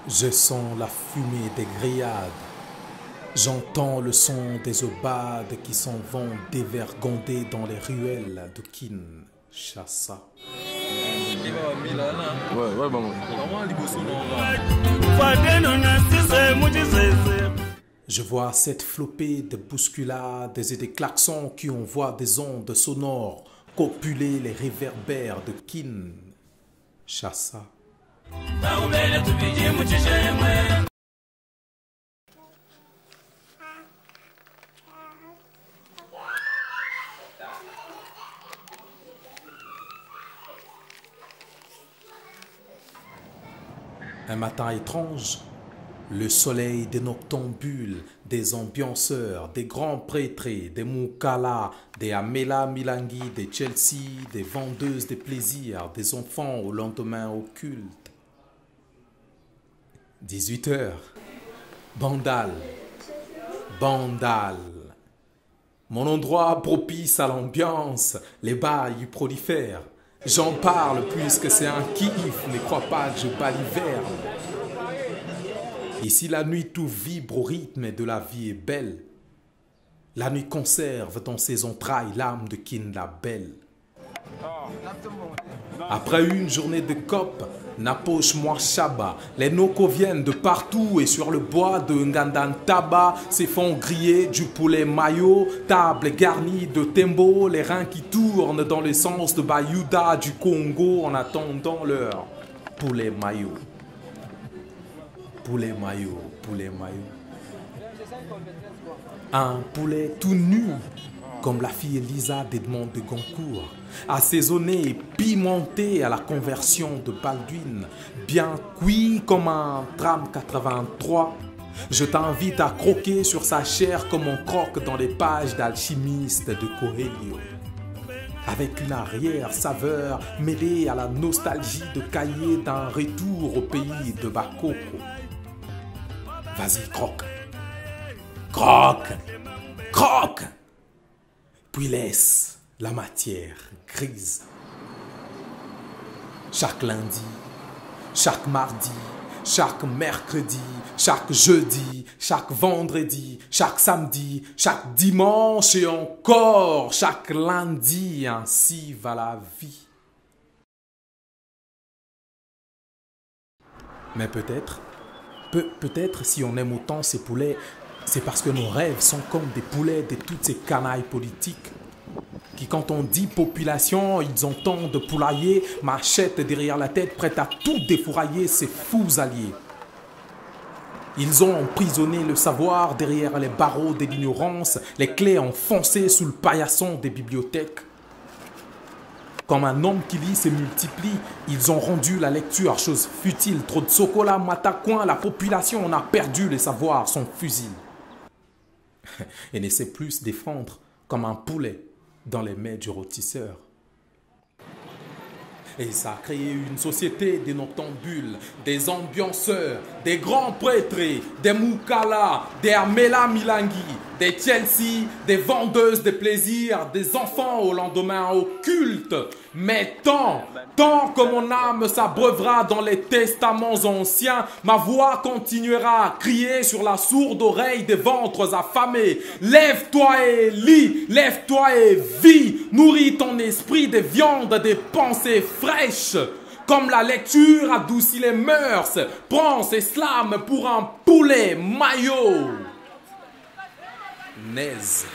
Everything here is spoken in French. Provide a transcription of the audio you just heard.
Je sens la fumée des grillades. J'entends le son des obades qui s'en vont dévergonder dans les ruelles de Kinshasa. Je vois cette flopée de bousculades et des klaxons qui envoient des ondes sonores copuler les réverbères de Kinshasa. Un matin étrange, le soleil des noctambules, des ambianceurs, des grands prêtrés, des Moukala, des Amela Milangi, des Chelsea, des vendeuses de plaisirs, des enfants au lendemain occulte. 18 heures. Bandal. Bandal. Mon endroit propice à l'ambiance, les bars y prolifèrent. J'en parle puisque c'est un kiff, ne crois pas que je baliverne. Ici la nuit tout vibre au rythme de la vie est belle. La nuit conserve dans ses entrailles l'âme de Kin la belle. Après une journée de cop, Napoche-moi Chaba, les nocos viennent de partout et sur le bois de Ngandantaba se font griller du poulet mayo, table garnie de tembo, les reins qui tournent dans le sens de Bayuda du Congo en attendant leur poulet mayo. Poulet mayo, poulet mayo. Un poulet tout nu, comme la fille Elisa d'Edmond de Goncourt, assaisonné et pimenté à la conversion de Baldwin, bien cuit comme un tram 83. Je t'invite à croquer sur sa chair comme on croque dans les pages d'Alchimiste de Coelho, avec une arrière saveur mêlée à la nostalgie de cahier d'un retour au pays de Bakoko. Vas-y, croque. Croque. Croque. Puis laisse la matière grise. Chaque lundi, chaque mardi, chaque mercredi, chaque jeudi, chaque vendredi, chaque samedi, chaque dimanche et encore chaque lundi, ainsi va la vie. Mais peut-être si on aime autant ces poulets, c'est parce que nos rêves sont comme des poulets de toutes ces canailles politiques qui, quand on dit population, ils entendent poulailler, machette derrière la tête, prête à tout défourailler ces fous alliés. Ils ont emprisonné le savoir derrière les barreaux de l'ignorance, les clés enfoncées sous le paillasson des bibliothèques. Comme un homme qui lit se multiplie, ils ont rendu la lecture chose futile. Trop de socola, matacoin, la population en a perdu les savoirs, son fusil. Et ne sait plus se défendre comme un poulet dans les mets du rôtisseur. Et ça a créé une société des noctambules, des ambianceurs, des grands prêtrés, des Moukala, des Amela Milangi, des Chelsea, des vendeuses de plaisirs, des enfants au lendemain occulte. Mais tant que mon âme s'abreuvera dans les testaments anciens, ma voix continuera à crier sur la sourde oreille des ventres affamés. Lève-toi et lis, lève-toi et vis, nourris ton esprit des viandes, des pensées fraîches. Comme la lecture adoucit les mœurs, prends ces slams pour un poulet maillot. Naise.